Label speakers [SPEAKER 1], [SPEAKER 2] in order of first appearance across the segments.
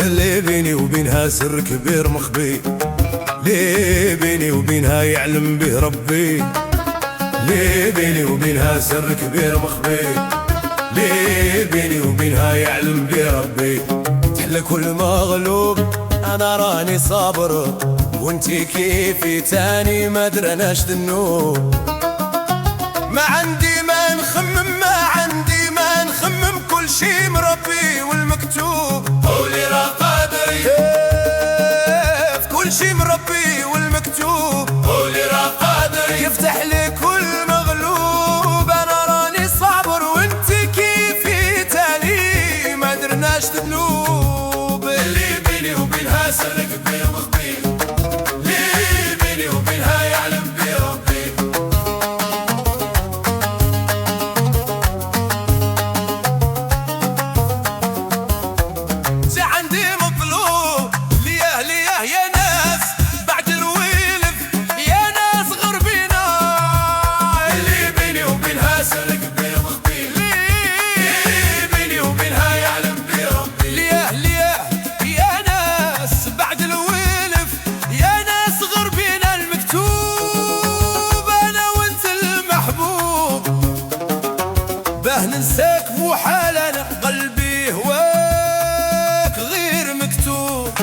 [SPEAKER 1] اللي بيني وبينها سر كبير مخبي، اللي بيني وبينها يعلم به ربي، اللي بيني وبينها سر كبير مخبي، اللي بيني وبينها يعلم به ربي. تحلى كل مغلوب انا راني صابر، وانتي كيفي تاني ما درناش ذنوب. ما عندي ما نخمم، ما عندي ما نخمم، كل شي مربي والمكتوب قولي راه قادري. كيف كل شي مربي والمكتوب قولي راه قادري. يفتح لي كل مغلوب انا راني صابر، وانتي كيفي تاني ما درناش ذنوب. اللي بيني وبينها سر كبير مخبي، اللي بيني وبينها يعلم بي ربي. جا عندي مطلوب ليه ليه يا ناس بعد الويلف، يا ناس غربينا. اللي بيني وبينها سر كبير مخبي، اللي بيني وبينها يعلم بي ربي. ليه ليه يا ناس بعد الويلف، يا ناس غربينا المكتوب انا وانت المحبوب. باه ننساك مو حالنا قلبي هواك غير مكتوب.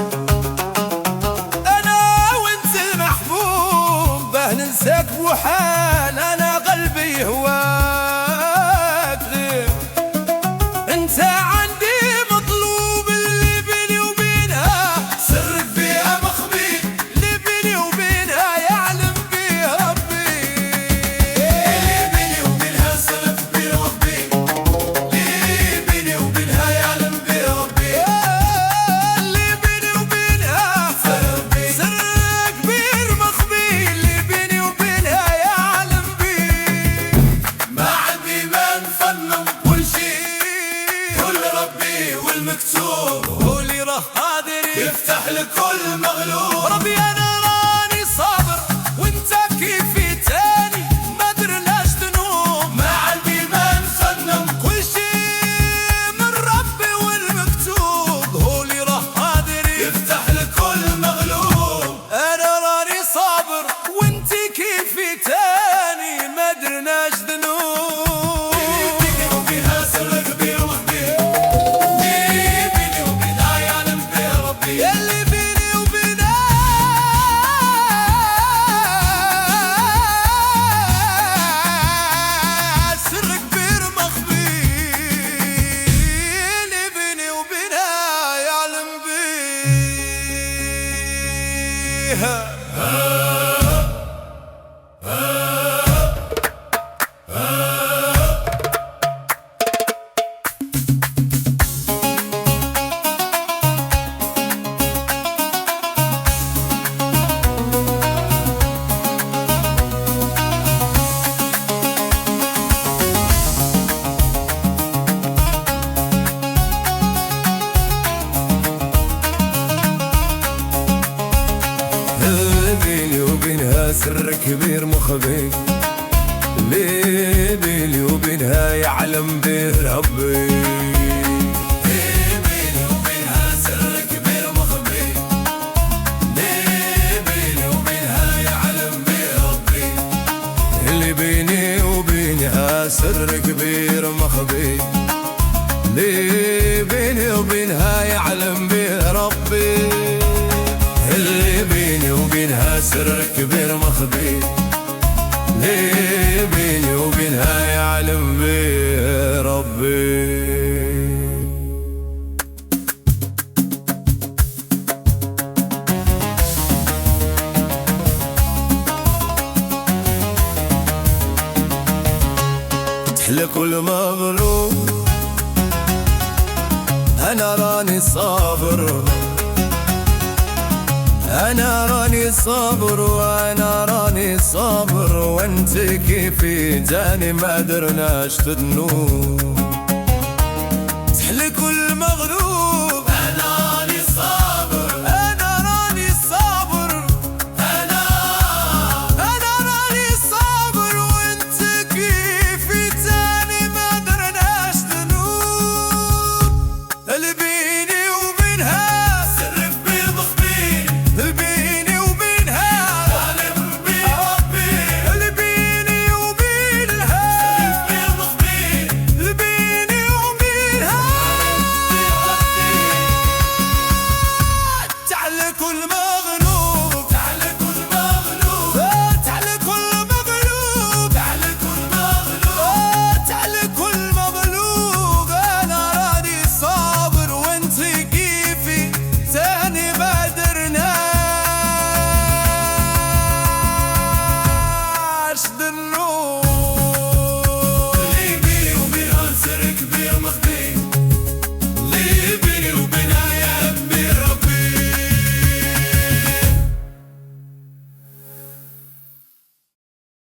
[SPEAKER 1] انا وانت المحبوب باه ننساك مو حال انا قلبي هواك غير. انت عندي مطلوب، اللي بيني وبينها سرك بيها مخبي، اللي بيني وبينها يعلم بيه ربي. اللي بيني وبينها سر كبير مخبي، اللي بيني وبينها يعلم بيه ربي. اللي بيني وبينها سر كبير مخبي، اللي بيني وبينها يعلم بيه. ما عندي ما نفنن، كل شي كل ربي والمكتوب قولي راه قادري. يفتح لكل مغلوب ربي انا راني صابر، وانت كيفي تاني ما درناش ذنوب. ما عندي ما نفنن، كل شي من ربي والمكتوب قولي راه قادري. يفتح لكل مغلوب انا راني صابر، وانت كيفي تاني ما درناش ذنوب. بيني وبينها سر كبير مخبي، اللي بيني وبينها يعلم به ربي. اللي بيني وبينها سر كبير مخبي، اللي بيني وبينها يعلم بيها. اللي بيني وبينها سر كبير مخبي، اللي بيني وبينها يعلم به ربي. اللي بيني وبينها سر كبير مخبي، اللي بيني وبينها يعلم به ربي. اللي بيني وبينها سر كبير مخبي، اللي بيني وبينها يعلم به ربي. اللي بيني وبينها سر كبير مخبي، اللي بيني وبينها يعلم به ربي. تحلى كل مغلوب انا راني صابر، انا راني صابر، وانا راني صابر، وانت كيفي تاني ما درناش ذنوب.